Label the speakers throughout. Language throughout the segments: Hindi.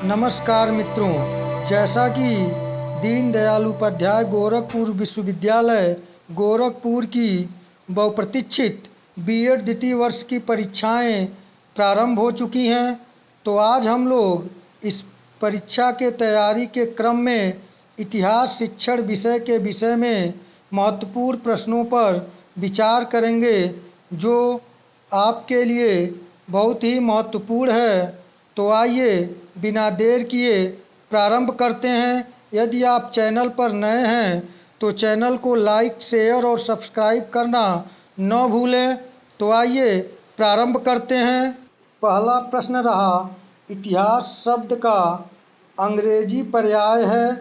Speaker 1: नमस्कार मित्रों, जैसा कि दीनदयाल उपाध्याय गोरखपुर विश्वविद्यालय गोरखपुर की बहुप्रतीक्षित बीएड द्वितीय वर्ष की परीक्षाएं प्रारंभ हो चुकी हैं, तो आज हम लोग इस परीक्षा के तैयारी के क्रम में इतिहास शिक्षण विषय के विषय में महत्वपूर्ण प्रश्नों पर विचार करेंगे, जो आपके लिए बहुत ही महत्वपूर्ण है। तो आइए बिना देर किए प्रारंभ करते हैं। यदि आप चैनल पर नए हैं तो चैनल को लाइक, शेयर और सब्सक्राइब करना न भूलें। तो आइए प्रारंभ करते हैं। पहला प्रश्न रहा, इतिहास शब्द का अंग्रेजी पर्याय है।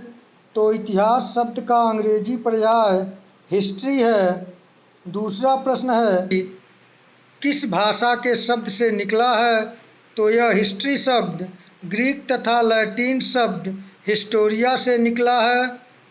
Speaker 1: तो इतिहास शब्द का अंग्रेजी पर्याय हिस्ट्री है। दूसरा प्रश्न है कि किस भाषा के शब्द से निकला है। तो यह हिस्ट्री शब्द ग्रीक तथा लैटिन शब्द हिस्टोरिया से निकला है।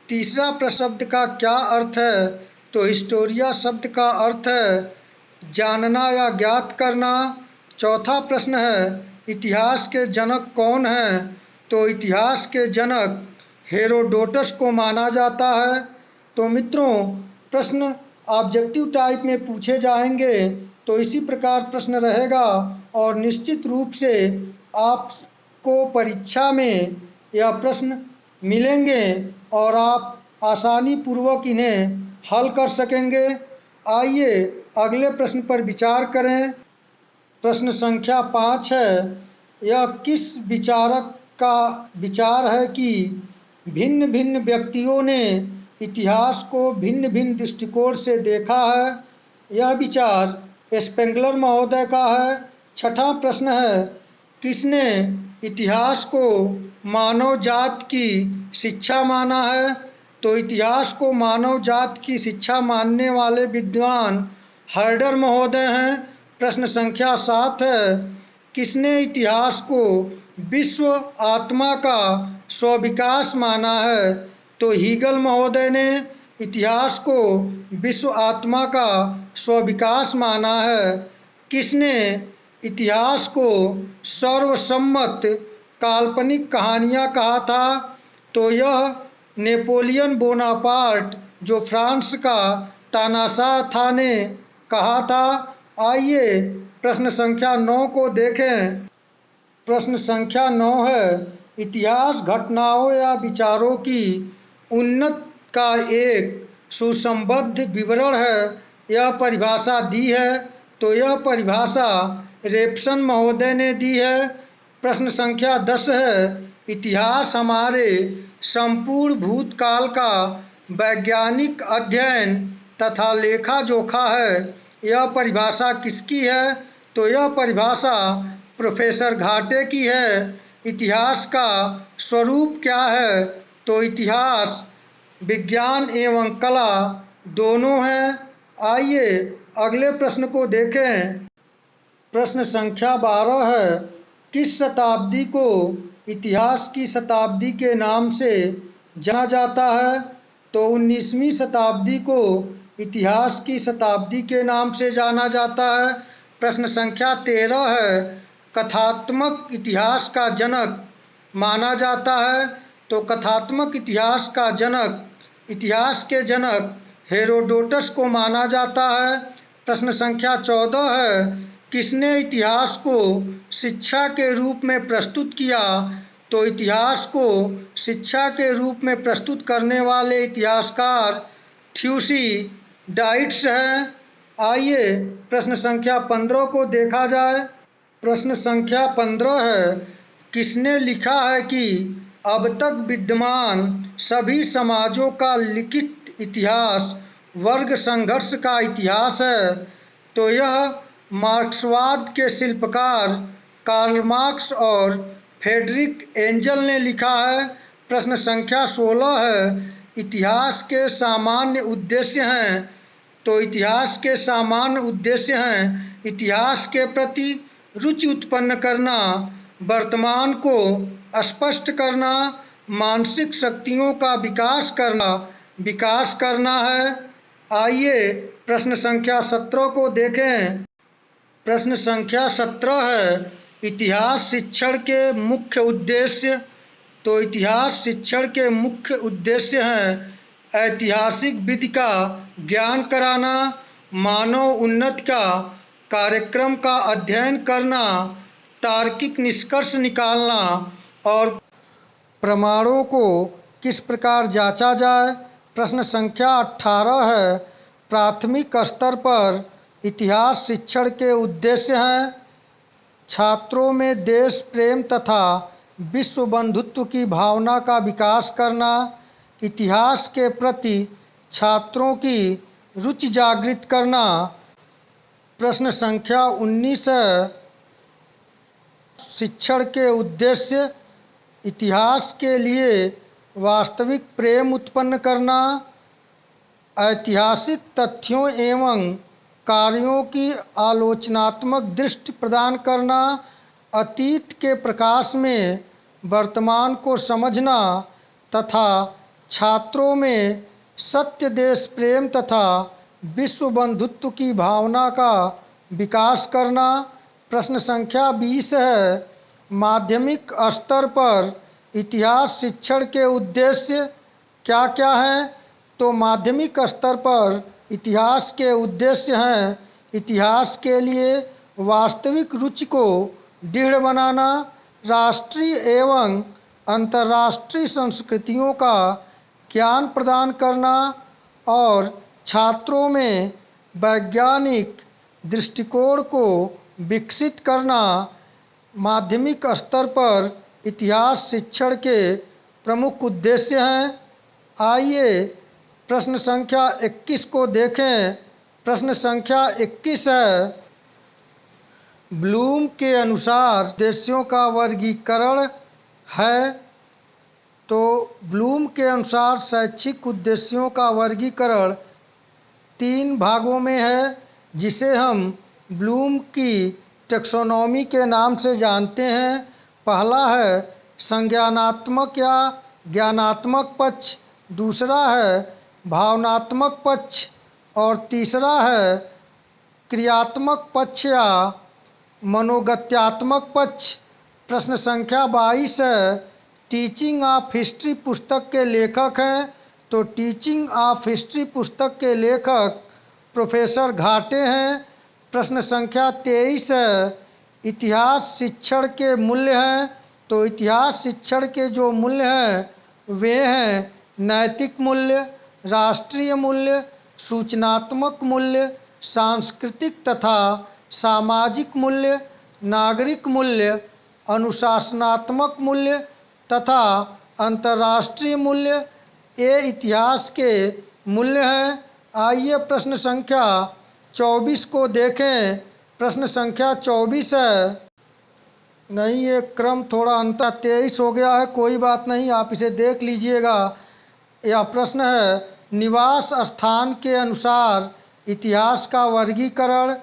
Speaker 1: तीसरा प्रश्न शब्द का क्या अर्थ है। तो हिस्टोरिया शब्द का अर्थ है जानना या ज्ञात करना। चौथा प्रश्न है इतिहास के जनक कौन हैं। तो इतिहास के जनक हेरोडोटस को माना जाता है। तो मित्रों, प्रश्न ऑब्जेक्टिव टाइप में पूछे जाएंगे, तो इसी प्रकार प्रश्न रहेगा और निश्चित रूप से आपको परीक्षा में यह प्रश्न मिलेंगे और आप आसानी पूर्वक इन्हें हल कर सकेंगे। आइए अगले प्रश्न पर विचार करें। प्रश्न संख्या 5 है, यह किस विचारक का विचार है कि भिन्न भिन्न व्यक्तियों ने इतिहास को भिन्न भिन्न दृष्टिकोण से देखा है। यह विचार स्पेंगलर महोदय का है। छठा प्रश्न है, किसने इतिहास को मानव जात की शिक्षा माना है। तो इतिहास को मानव जात की शिक्षा मानने वाले विद्वान हर्डर महोदय हैं। प्रश्न संख्या 7 है, किसने इतिहास को विश्व आत्मा का स्वविकास माना है। तो हीगल महोदय ने इतिहास को विश्व आत्मा का स्वविकास माना है। किसने इतिहास को सर्वसम्मत काल्पनिक कहानियाँ कहा था। तो यह नेपोलियन बोनापार्ट, जो फ्रांस का तानाशाह था, ने कहा था। आइए प्रश्न संख्या 9 को देखें। प्रश्न संख्या 9 है, इतिहास घटनाओं या विचारों की उन्नत का एक सुसंबद्ध विवरण है। यह परिभाषा दी है। तो यह परिभाषा रेपसन महोदय ने दी है। प्रश्न संख्या 10 है, इतिहास हमारे संपूर्ण भूतकाल का वैज्ञानिक अध्ययन तथा लेखा जोखा है। यह परिभाषा किसकी है। तो यह परिभाषा प्रोफेसर घाटे की है। इतिहास का स्वरूप क्या है। तो इतिहास विज्ञान एवं कला दोनों हैं। आइए अगले प्रश्न को देखें। प्रश्न संख्या 12 है, किस शताब्दी को इतिहास की शताब्दी के नाम से जाना जाता है। तो 19वीं शताब्दी को इतिहास की शताब्दी के नाम से जाना जाता है। प्रश्न संख्या 13 है, कथात्मक इतिहास का जनक माना जाता है। तो कथात्मक इतिहास का जनक, इतिहास के जनक हेरोडोटस को माना जाता है। प्रश्न संख्या 14 है, किसने इतिहास को शिक्षा के रूप में प्रस्तुत किया। तो इतिहास को शिक्षा के रूप में प्रस्तुत करने वाले इतिहासकार थ्यूसिडाइड्स हैं। आइए प्रश्न संख्या 15 को देखा जाए। प्रश्न संख्या 15 है, किसने लिखा है कि अब तक विद्यमान सभी समाजों का लिखित इतिहास वर्ग संघर्ष का इतिहास है। तो यह मार्क्सवाद के शिल्पकार कार्ल मार्क्स और फ्रेडरिक एंजल ने लिखा है। प्रश्न संख्या 16 है, इतिहास के सामान्य उद्देश्य हैं। तो इतिहास के सामान्य उद्देश्य हैं इतिहास के प्रति रुचि उत्पन्न करना, वर्तमान को स्पष्ट करना, मानसिक शक्तियों का विकास करना है। आइए प्रश्न संख्या 17 को देखें। प्रश्न संख्या 17 है, इतिहास शिक्षण के मुख्य उद्देश्य। तो इतिहास शिक्षण के मुख्य उद्देश्य हैं ऐतिहासिक विधि का ज्ञान कराना, मानव उन्नति का कार्यक्रम का अध्ययन करना, तार्किक निष्कर्ष निकालना और प्रमाणों को किस प्रकार जांचा जाए। प्रश्न संख्या 18 है, प्राथमिक स्तर पर इतिहास शिक्षण के उद्देश्य हैं छात्रों में देश प्रेम तथा विश्व बंधुत्व की भावना का विकास करना, इतिहास के प्रति छात्रों की रुचि जागृत करना। प्रश्न संख्या 19 है, शिक्षण के उद्देश्य इतिहास के लिए वास्तविक प्रेम उत्पन्न करना, ऐतिहासिक तथ्यों एवं कार्यों की आलोचनात्मक दृष्टि प्रदान करना, अतीत के प्रकाश में वर्तमान को समझना तथा छात्रों में सत्य, देश प्रेम तथा विश्व बंधुत्व की भावना का विकास करना। प्रश्न संख्या 20 है, माध्यमिक स्तर पर इतिहास शिक्षण के उद्देश्य क्या क्या हैं। तो माध्यमिक स्तर पर इतिहास के उद्देश्य हैं इतिहास के लिए वास्तविक रुचि को दृढ़ बनाना, राष्ट्रीय एवं अंतर्राष्ट्रीय संस्कृतियों का ज्ञान प्रदान करना और छात्रों में वैज्ञानिक दृष्टिकोण को विकसित करना माध्यमिक स्तर पर इतिहास शिक्षण के प्रमुख उद्देश्य हैं। आइए प्रश्न संख्या 21 को देखें। प्रश्न संख्या 21 है, ब्लूम के अनुसार उद्देश्यों का वर्गीकरण है। तो ब्लूम के अनुसार शैक्षिक उद्देश्यों का वर्गीकरण 3 भागों में है, जिसे हम ब्लूम की टैक्सोनॉमी के नाम से जानते हैं। पहला है संज्ञानात्मक या ज्ञानात्मक पक्ष, दूसरा है भावनात्मक पक्ष और तीसरा है क्रियात्मक पक्ष या मनोगत्यात्मक पक्ष। प्रश्न संख्या 22 है, टीचिंग ऑफ हिस्ट्री पुस्तक के लेखक हैं। तो टीचिंग ऑफ हिस्ट्री पुस्तक के लेखक प्रोफेसर घाटे हैं। प्रश्न संख्या 23 है, इतिहास शिक्षण के मूल्य हैं। तो इतिहास शिक्षण के जो मूल्य हैं वे हैं नैतिक मूल्य, राष्ट्रीय मूल्य, सूचनात्मक मूल्य, सांस्कृतिक तथा सामाजिक मूल्य, नागरिक मूल्य, अनुशासनात्मक मूल्य तथा अंतर्राष्ट्रीय मूल्य। ये इतिहास के मूल्य हैं। आइए प्रश्न संख्या 24 को देखें। प्रश्न संख्या 24 है, नहीं ये क्रम थोड़ा अंतर 23 हो गया है, कोई बात नहीं, आप इसे देख लीजिएगा। यह प्रश्न है, निवास स्थान के अनुसार इतिहास का वर्गीकरण।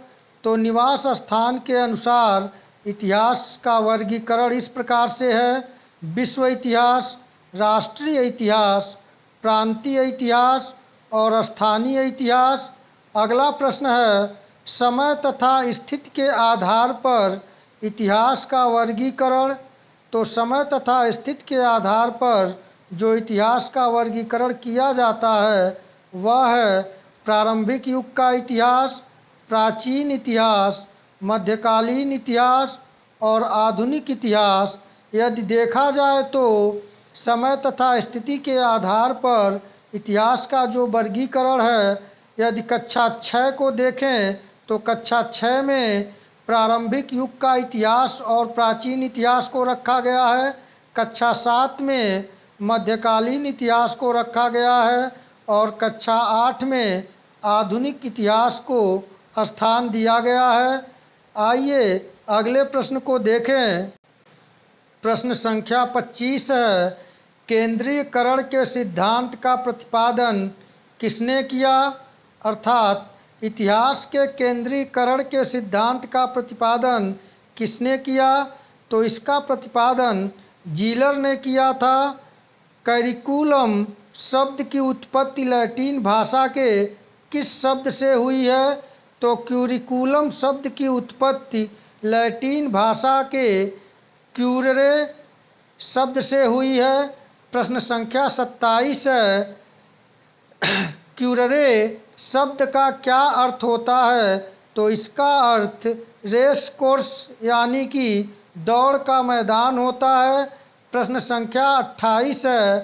Speaker 1: तो निवास स्थान के अनुसार इतिहास का वर्गीकरण इस प्रकार से है, विश्व इतिहास, राष्ट्रीय इतिहास, प्रांतीय इतिहास और स्थानीय इतिहास। अगला प्रश्न है, समय तथा स्थिति के आधार पर इतिहास का वर्गीकरण। तो समय तथा स्थिति के आधार पर जो इतिहास का वर्गीकरण किया जाता है वह है प्रारंभिक युग का इतिहास, प्राचीन इतिहास, मध्यकालीन इतिहास और आधुनिक इतिहास। यदि देखा जाए तो समय तथा स्थिति के आधार पर इतिहास का जो वर्गीकरण है, यदि कक्षा 6 को देखें तो कक्षा 6 में प्रारंभिक युग का इतिहास और प्राचीन इतिहास को रखा गया है। कक्षा 7 में मध्यकालीन इतिहास को रखा गया है और कक्षा 8 में आधुनिक इतिहास को स्थान दिया गया है। आइए अगले प्रश्न को देखें। प्रश्न संख्या 25 है, केंद्रीयकरण के सिद्धांत का प्रतिपादन किसने किया। अर्थात इतिहास के केंद्रीकरण के सिद्धांत का प्रतिपादन किसने किया। तो इसका प्रतिपादन जीलर ने किया था। करिकुलम शब्द की उत्पत्ति लैटिन भाषा के किस शब्द से हुई है। तो क्यूरिकुलम शब्द की उत्पत्ति लैटिन भाषा के क्यूररे शब्द से हुई है। प्रश्न संख्या 27 है, क्यूररे शब्द का क्या अर्थ होता है? तो इसका अर्थ रेस कोर्स यानी कि दौड़ का मैदान होता है। प्रश्न संख्या 28 है,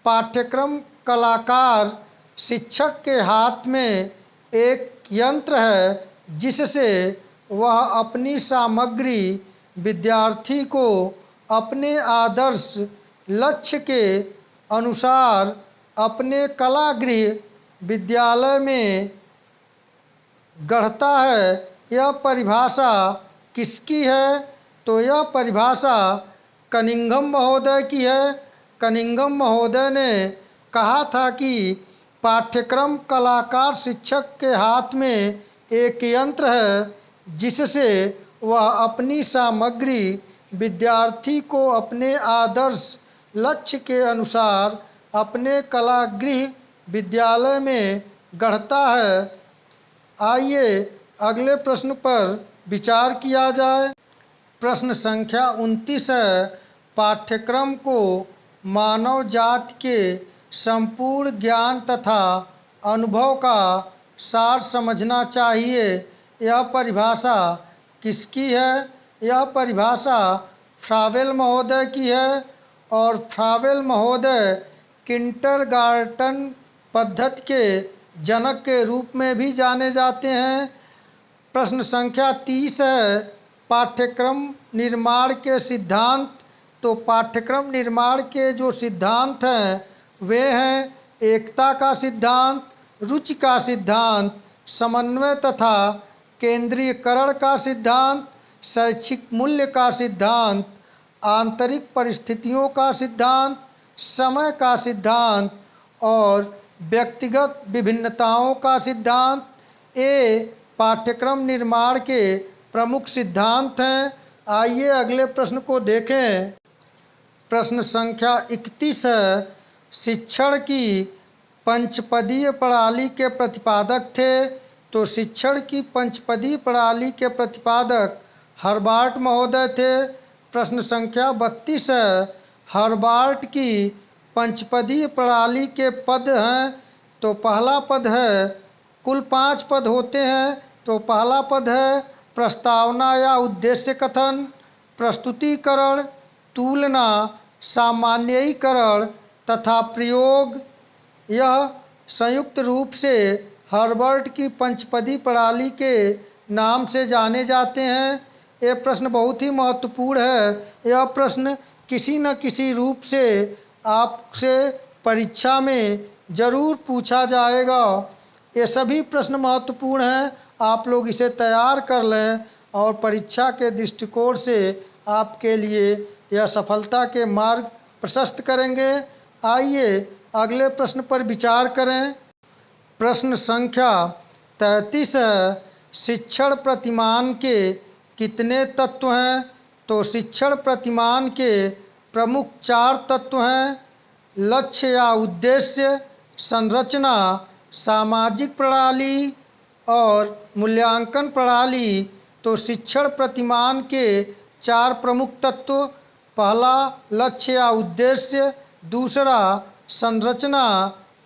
Speaker 1: पाठ्यक्रम कलाकार शिक्षक के हाथ में एक यंत्र है जिससे वह अपनी सामग्री विद्यार्थी को अपने आदर्श लक्ष्य के अनुसार अपने कलागृह विद्यालय में गढ़ता है। यह परिभाषा किसकी है? तो यह परिभाषा कनिंघम महोदय की है। कनिंघम महोदय ने कहा था कि पाठ्यक्रम कलाकार शिक्षक के हाथ में एक यंत्र है जिससे वह अपनी सामग्री विद्यार्थी को अपने आदर्श लक्ष्य के अनुसार अपने कलागृह विद्यालय में गढ़ता है। आइए अगले प्रश्न पर विचार किया जाए। प्रश्न संख्या 29 है, पाठ्यक्रम को मानव जाति के संपूर्ण ज्ञान तथा अनुभव का सार समझना चाहिए। यह परिभाषा किसकी है? यह परिभाषा फ्रावेल महोदय की है और फ्रावेल महोदय किंडरगार्टन पद्धति के जनक के रूप में भी जाने जाते हैं। प्रश्न संख्या 30 है, पाठ्यक्रम निर्माण के सिद्धांत। तो पाठ्यक्रम निर्माण के जो सिद्धांत हैं वे हैं एकता का सिद्धांत, रुचि का सिद्धांत, समन्वय तथा केंद्रीयकरण का सिद्धांत, शैक्षिक मूल्य का सिद्धांत, आंतरिक परिस्थितियों का सिद्धांत, समय का सिद्धांत और व्यक्तिगत विभिन्नताओं का सिद्धांत। ये पाठ्यक्रम निर्माण के प्रमुख सिद्धांत हैं। आइए अगले प्रश्न को देखें। प्रश्न संख्या 31 है, शिक्षण की पंचपदीय प्रणाली के प्रतिपादक थे। तो शिक्षण की पंचपदीय प्रणाली के प्रतिपादक हर्बार्ट महोदय थे। प्रश्न संख्या 32 है, हर्बार्ट की पंचपदीय प्रणाली के पद हैं। तो पहला पद है, कुल 5 पद होते हैं। तो पहला पद है प्रस्तावना या उद्देश्य कथन, प्रस्तुतिकरण, तुलना, सामान्यीकरण तथा प्रयोग। यह संयुक्त रूप से हर्बर्ट की पंचपदी प्रणाली के नाम से जाने जाते हैं। यह प्रश्न बहुत ही महत्वपूर्ण है। यह प्रश्न किसी न किसी रूप से आपसे परीक्षा में ज़रूर पूछा जाएगा। ये सभी प्रश्न महत्वपूर्ण हैं, आप लोग इसे तैयार कर लें और परीक्षा के दृष्टिकोण से आपके लिए यह सफलता के मार्ग प्रशस्त करेंगे। आइए अगले प्रश्न पर विचार करें। प्रश्न संख्या 33 है, शिक्षण प्रतिमान के कितने तत्व हैं? तो शिक्षण प्रतिमान के प्रमुख 4 तत्व हैं, लक्ष्य या उद्देश्य, संरचना, सामाजिक प्रणाली और मूल्यांकन प्रणाली। तो शिक्षण प्रतिमान के 4 प्रमुख तत्व, पहला लक्ष्य या उद्देश्य, दूसरा संरचना,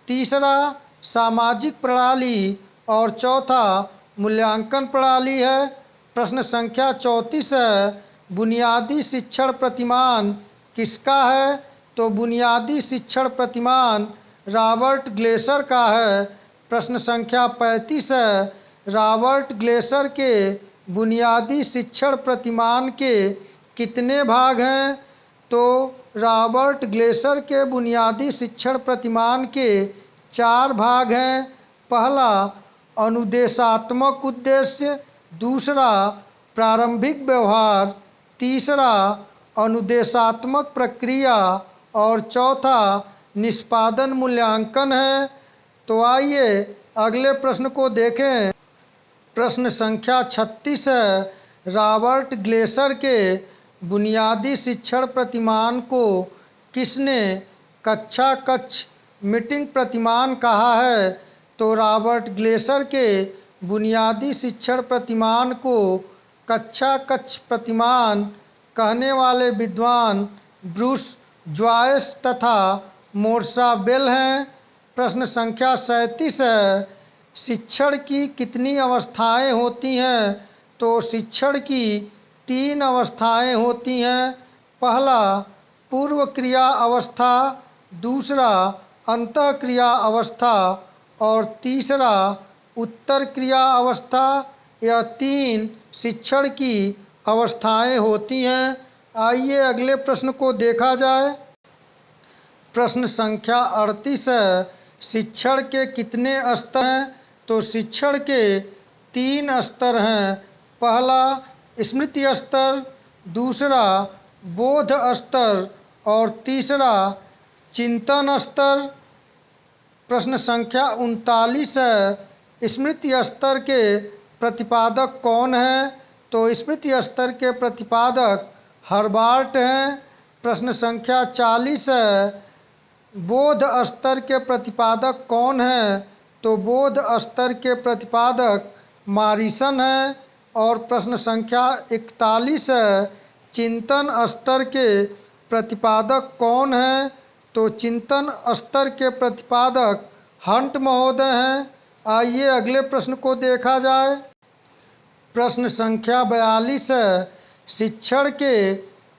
Speaker 1: तीसरा सामाजिक प्रणाली और चौथा मूल्यांकन प्रणाली है। प्रश्न संख्या 34 है, बुनियादी शिक्षण प्रतिमान किसका है? तो बुनियादी शिक्षण प्रतिमान रॉबर्ट ग्लेसर का है। प्रश्न संख्या 35 है, रॉबर्ट ग्लेसर के बुनियादी शिक्षण प्रतिमान के कितने भाग हैं? तो रॉबर्ट ग्लेसर के बुनियादी शिक्षण प्रतिमान के 4 भाग हैं। पहला अनुदेशात्मक उद्देश्य, दूसरा प्रारंभिक व्यवहार, तीसरा अनुदेशात्मक प्रक्रिया और चौथा निष्पादन मूल्यांकन है। तो आइए अगले प्रश्न को देखें। प्रश्न संख्या 36 है, रॉबर्ट ग्लेसर के बुनियादी शिक्षण प्रतिमान को किसने कक्षा कक्ष मीटिंग प्रतिमान कहा है? तो रॉबर्ट ग्लेसर के बुनियादी शिक्षण प्रतिमान को कच्छा कच्छ प्रतिमान कहने वाले विद्वान ब्रूस जॉयस तथा मोर्सा बेल हैं। प्रश्न संख्या 37 है, शिक्षण की कितनी अवस्थाएं होती हैं? तो शिक्षण की 3 अवस्थाएं होती हैं। पहला पूर्व क्रिया अवस्था, दूसरा अंतः क्रिया अवस्था और तीसरा उत्तर क्रिया अवस्था। यह 3 शिक्षण की अवस्थाएं होती हैं। आइए अगले प्रश्न को देखा जाए। प्रश्न संख्या 38 है, शिक्षण के कितने स्तर हैं? तो शिक्षण के 3 स्तर हैं। पहला स्मृति स्तर, दूसरा बोध स्तर और तीसरा चिंतन स्तर। प्रश्न संख्या 39 है, स्मृति स्तर के प्रतिपादक कौन हैं? तो स्मृति स्तर के प्रतिपादक हर्बार्ट हैं। प्रश्न संख्या 40 है, बोध स्तर के प्रतिपादक कौन हैं? तो बोध स्तर के प्रतिपादक मॉरिसन हैं। और प्रश्न संख्या 41 है, चिंतन स्तर के प्रतिपादक कौन हैं? तो चिंतन स्तर के प्रतिपादक हंट महोदय हैं। आइए अगले प्रश्न को देखा जाए। प्रश्न संख्या 42 है, शिक्षण के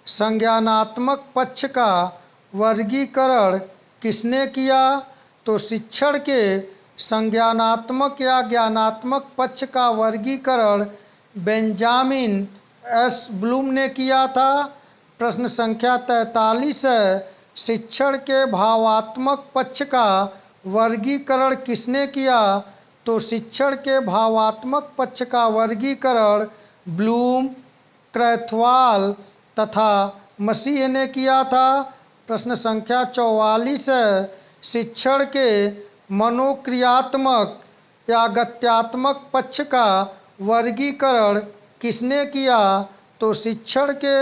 Speaker 1: संज्ञानात्मक पक्ष का वर्गीकरण किसने किया? तो शिक्षण के संज्ञानात्मक या ज्ञानात्मक पक्ष का वर्गीकरण बेंजामिन एस ब्लूम ने किया था। प्रश्न संख्या 43 है, शिक्षण के भावात्मक पक्ष का वर्गीकरण किसने किया? तो शिक्षण के भावात्मक पक्ष का वर्गीकरण ब्लूम, क्रैथवाल तथा मसीह ने किया था। प्रश्न संख्या 44 है, शिक्षण के मनोक्रियात्मक या गत्यात्मक पक्ष का वर्गीकरण किसने किया? तो शिक्षण के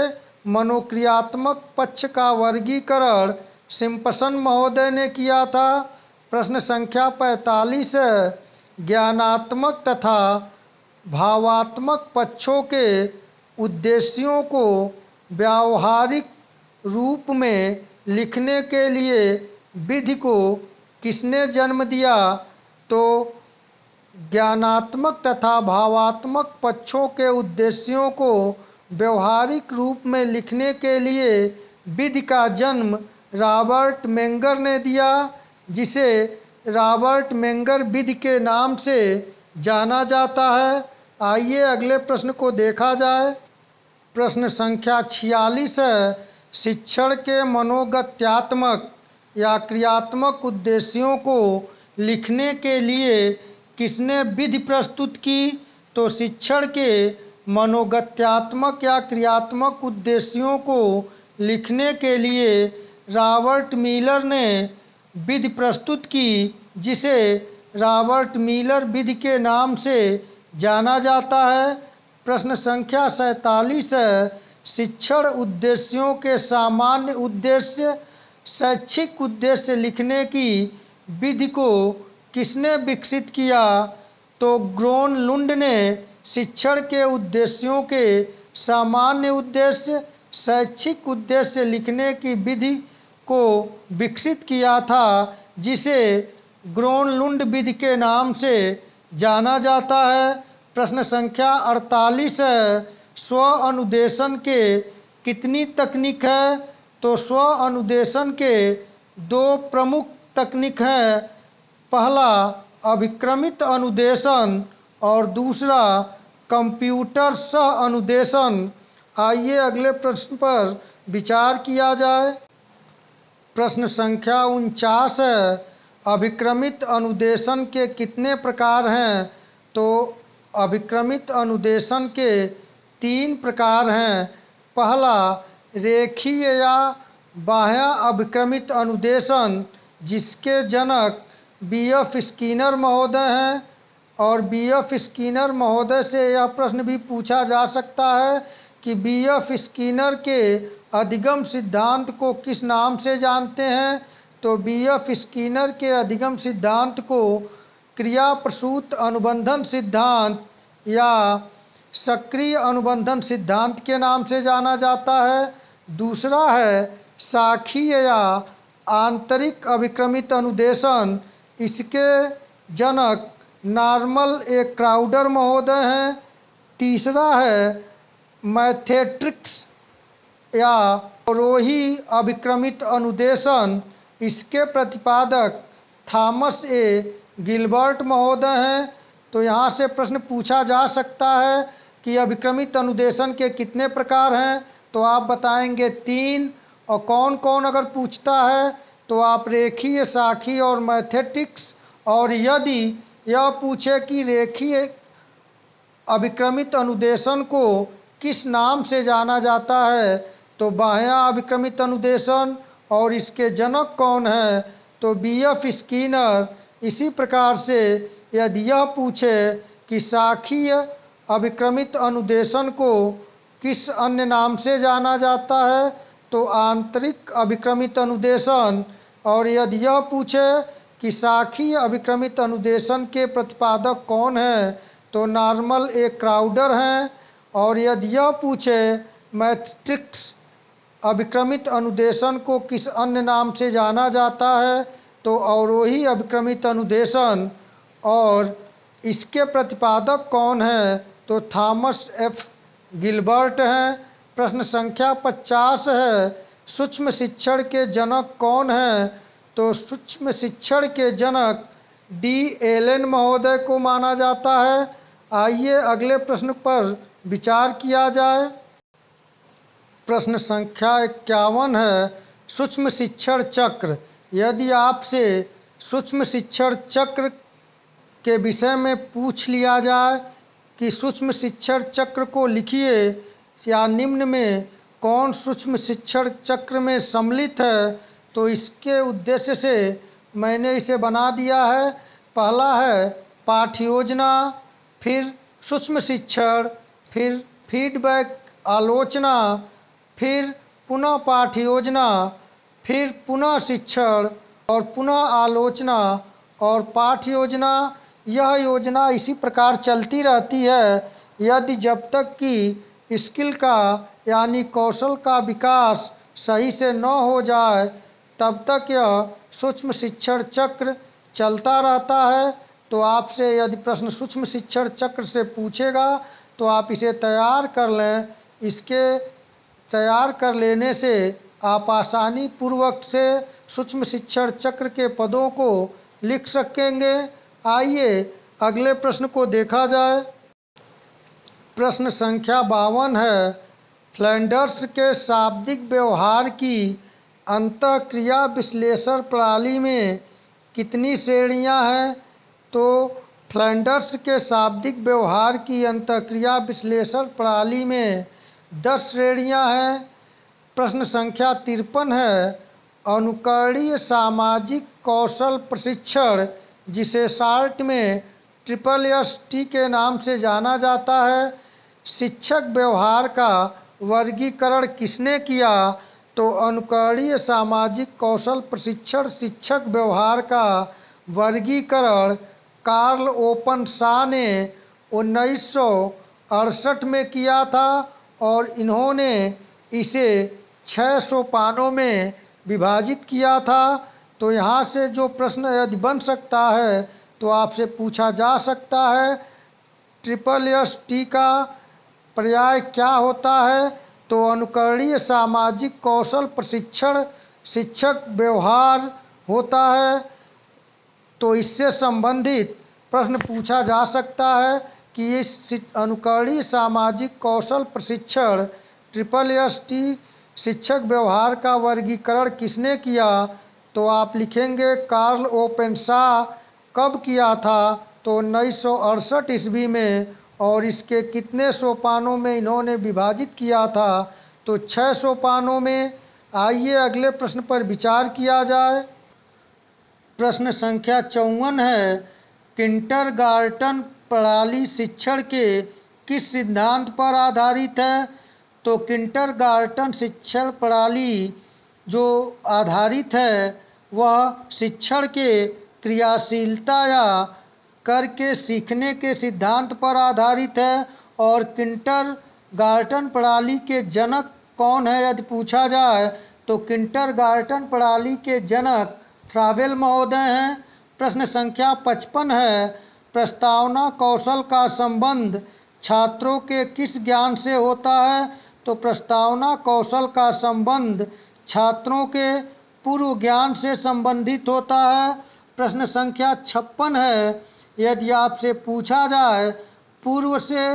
Speaker 1: मनोक्रियात्मक पक्ष का वर्गीकरण सिम्पसन महोदय ने किया था। प्रश्न संख्या 45 है, ज्ञानात्मक तथा भावात्मक पक्षों के उद्देश्यों को व्यावहारिक रूप में लिखने के लिए विधि को किसने जन्म दिया? तो ज्ञानात्मक तथा भावात्मक पक्षों के उद्देश्यों को व्यवहारिक रूप में लिखने के लिए विधि का जन्म रॉबर्ट मेंगर ने दिया, जिसे रॉबर्ट मेंगर विधि के नाम से जाना जाता है। आइए अगले प्रश्न को देखा जाए। प्रश्न संख्या 46 है, शिक्षण के मनोगत्यात्मक या क्रियात्मक उद्देश्यों को लिखने के लिए किसने विधि प्रस्तुत की? तो शिक्षण के मनोगत्यात्मक या क्रियात्मक उद्देश्यों को लिखने के लिए रॉबर्ट मिलर ने विधि प्रस्तुत की, जिसे रॉबर्ट मिलर विधि के नाम से जाना जाता है। प्रश्न संख्या 47 है, शिक्षण उद्देश्यों के सामान्य उद्देश्य शैक्षिक उद्देश्य लिखने की विधि को किसने विकसित किया? तो ग्रोनलुंड ने शिक्षण के उद्देश्यों के सामान्य उद्देश्य शैक्षिक उद्देश्य लिखने की विधि को विकसित किया था, जिसे ग्रोनलुंड विधि के नाम से जाना जाता है। प्रश्न संख्या 48 है, स्व अनुदेशन के कितनी तकनीक है? तो स्व अनुदेशन के 2 प्रमुख तकनीक हैं। पहला अभिक्रमित अनुदेशन और दूसरा कंप्यूटर सह अनुदेशन। आइए अगले प्रश्न पर विचार किया जाए। प्रश्न संख्या 49 है, अभिक्रमित अनुदेशन के कितने प्रकार हैं? तो अभिक्रमित अनुदेशन के 3 प्रकार हैं। पहला रेखीय या बाह्य अभिक्रमित अनुदेशन, जिसके जनक बी.एफ. स्किनर महोदय हैं। और बी.एफ. स्किनर महोदय से यह प्रश्न भी पूछा जा सकता है कि बी.एफ. स्किनर के अधिगम सिद्धांत को किस नाम से जानते हैं? तो बी.एफ. स्किनर के अधिगम सिद्धांत को क्रिया प्रसूत अनुबंधन सिद्धांत या सक्रिय अनुबंधन सिद्धांत के नाम से जाना जाता है। दूसरा है शाखीय या आंतरिक अभिक्रमित अनुदेशन। इसके जनक नॉर्मल ए क्राउडर महोदय हैं। तीसरा है मैथेट्रिक्स या अवरोही अभिक्रमित अनुदेशन। इसके प्रतिपादक थॉमस ए गिलबर्ट महोदय हैं। तो यहाँ से प्रश्न पूछा जा सकता है कि अभिक्रमित अनुदेशन के कितने प्रकार हैं, तो आप बताएंगे 3। और कौन कौन अगर पूछता है तो आप रेखीय, शाखीय और मैथेटिक्स। और यदि यह पूछे कि रेखीय अभिक्रमित अनुदेशन को किस नाम से जाना जाता है तो बाह्य अभिक्रमित अनुदेशन। और इसके जनक कौन है तो बीएफ स्किनर। इसी प्रकार से यदि यह पूछे कि शाखीय अभिक्रमित अनुदेशन को किस अन्य नाम से जाना जाता है तो आंतरिक अभिक्रमित अनुदेशन। और यदि यह पूछे कि शाखीय अभिक्रमित अनुदेशन के प्रतिपादक कौन है तो नॉर्मल ए क्राउडर हैं। और यदि यह पूछे मैथेट्रिक्स अभिक्रमित अनुदेशन को किस अन्य नाम से जाना जाता है तो अवरोही अभिक्रमित अनुदेशन। और इसके प्रतिपादक कौन है तो थॉमस एफ गिलबर्ट हैं। प्रश्न संख्या 50 है सूक्ष्म शिक्षण के जनक कौन हैं तो सूक्ष्म शिक्षण के जनक डी एलन महोदय को माना जाता है। आइए अगले प्रश्न पर विचार किया जाए। प्रश्न संख्या 51 है सूक्ष्म शिक्षण चक्र। यदि आपसे सूक्ष्म शिक्षण चक्र के विषय में पूछ लिया जाए कि सूक्ष्म शिक्षण चक्र को लिखिए या निम्न में कौन सूक्ष्म शिक्षण चक्र में सम्मिलित है तो इसके उद्देश्य से मैंने इसे बना दिया है। पहला है पाठ्य योजना, फिर सूक्ष्म शिक्षण, फिर फीडबैक आलोचना, फिर पुनः पाठ्य योजना, फिर पुनः शिक्षण और पुनः आलोचना और पाठ्य योजना। यह योजना इसी प्रकार चलती रहती है यदि जब तक कि स्किल का यानी कौशल का विकास सही से न हो जाए तब तक यह सूक्ष्म शिक्षण चक्र चलता रहता है। तो आपसे यदि प्रश्न सूक्ष्म शिक्षण चक्र से पूछेगा तो आप इसे तैयार कर लें। इसके तैयार कर लेने से आप आसानी पूर्वक से सूक्ष्म शिक्षण चक्र के पदों को लिख सकेंगे। आइए अगले प्रश्न को देखा जाए। प्रश्न संख्या 52 है फ्लैंडर्स के शाब्दिक व्यवहार की अंतःक्रिया विश्लेषण प्रणाली में कितनी श्रेणियां हैं तो फ्लैंडर्स के शाब्दिक व्यवहार की अंतःक्रिया विश्लेषण प्रणाली में 10 श्रेणियां हैं। प्रश्न संख्या 53 है अनुकरणीय सामाजिक कौशल प्रशिक्षण जिसे शार्ट में SST के नाम से जाना जाता है शिक्षक व्यवहार का वर्गीकरण किसने किया तो अनुकरणीय सामाजिक कौशल प्रशिक्षण शिक्षक व्यवहार का वर्गीकरण कार्ल ओपनशॉ ने 1968 में किया था और इन्होंने इसे 6 सोपानों में विभाजित किया था। तो यहाँ से जो प्रश्न यदि बन सकता है तो आपसे पूछा जा सकता है SST का पर्याय क्या होता है तो अनुकरणीय सामाजिक कौशल प्रशिक्षण शिक्षक व्यवहार होता है। तो इससे संबंधित प्रश्न पूछा जा सकता है कि इस अनुकरणीय सामाजिक कौशल प्रशिक्षण SST शिक्षक व्यवहार का वर्गीकरण किसने किया तो आप लिखेंगे कार्ल ओपनशॉ। कब किया था तो 1968 ईस्वी में। और इसके कितने सोपानों में इन्होंने विभाजित किया था तो 6 सोपानों में। आइए अगले प्रश्न पर विचार किया जाए। प्रश्न संख्या 54 है किंडरगार्टन प्रणाली शिक्षण के किस सिद्धांत पर आधारित है तो किंडरगार्टन शिक्षण प्रणाली जो आधारित है वह शिक्षण के क्रियाशीलता या करके सीखने के सिद्धांत पर आधारित है और किंडरगार्टन प्रणाली के जनक कौन है यदि पूछा जाए तो किंडरगार्टन प्रणाली के जनक फ्राबेल महोदय हैं। प्रश्न संख्या 55 है, प्रस्तावना कौशल का संबंध छात्रों के किस ज्ञान से होता है? तो प्रस्तावना कौशल का संबंध छात्रों के पूर्व ज्ञान से संबंधित होता है। प्रश्न संख्या 56 है, यदि आपसे पूछा जाए पूर्व से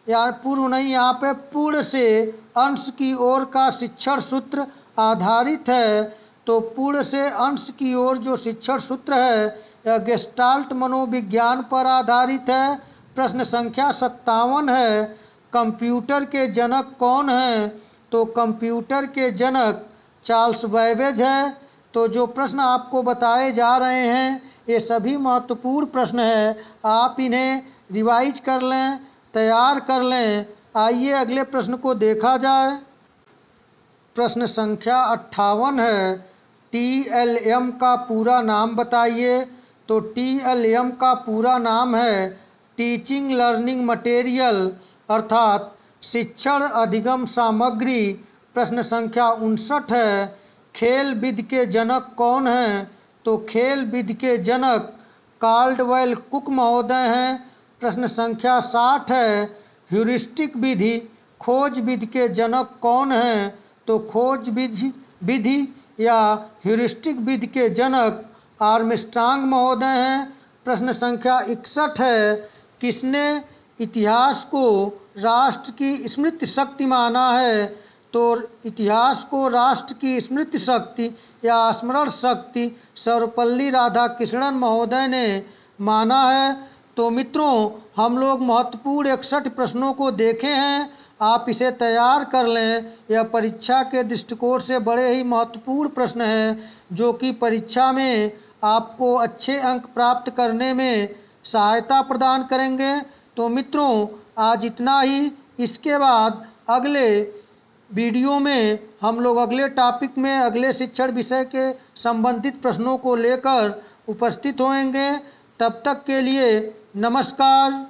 Speaker 1: या पूर्व नहीं, यहाँ पे पूर्ण से अंश की ओर का शिक्षण सूत्र आधारित है, तो पूर्ण से अंश की ओर जो शिक्षण सूत्र है यह गेस्टाल्ट मनोविज्ञान पर आधारित है। प्रश्न संख्या 57 है, कंप्यूटर के जनक कौन हैं? तो कंप्यूटर के जनक चार्ल्स बैबेज है। तो जो प्रश्न आपको बताए जा रहे हैं ये सभी महत्वपूर्ण प्रश्न हैं, आप इन्हें रिवाइज कर लें, तैयार कर लें। आइए अगले प्रश्न को देखा जाए। प्रश्न संख्या 58 है, TLM का पूरा नाम बताइए। तो TLM का पूरा नाम है टीचिंग लर्निंग मटेरियल अर्थात शिक्षण अधिगम सामग्री। प्रश्न संख्या 59 है, खेल विधि के जनक कौन हैं? तो खेल विधि के जनक काल्डवेल कुक महोदय हैं। प्रश्न संख्या 60 है, ह्यूरिस्टिक विधि खोज विधि के जनक कौन हैं? तो खोज विधि या ह्यूरिस्टिक विधि के जनक आर्मस्ट्रांग महोदय हैं। प्रश्न संख्या 61 है, किसने इतिहास को राष्ट्र की स्मृति शक्ति माना है? तो इतिहास को राष्ट्र की स्मृति शक्ति या स्मरण शक्ति सर्वपल्ली राधाकृष्णन महोदय ने माना है। तो मित्रों, हम लोग महत्वपूर्ण 61 प्रश्नों को देखे हैं, आप इसे तैयार कर लें। यह परीक्षा के दृष्टिकोण से बड़े ही महत्वपूर्ण प्रश्न हैं जो कि परीक्षा में आपको अच्छे अंक प्राप्त करने में सहायता प्रदान करेंगे। तो मित्रों, आज इतना ही। इसके बाद अगले वीडियो में हम लोग अगले टॉपिक में अगले शिक्षण विषय के संबंधित प्रश्नों को लेकर उपस्थित होंगे। तब तक के लिए नमस्कार।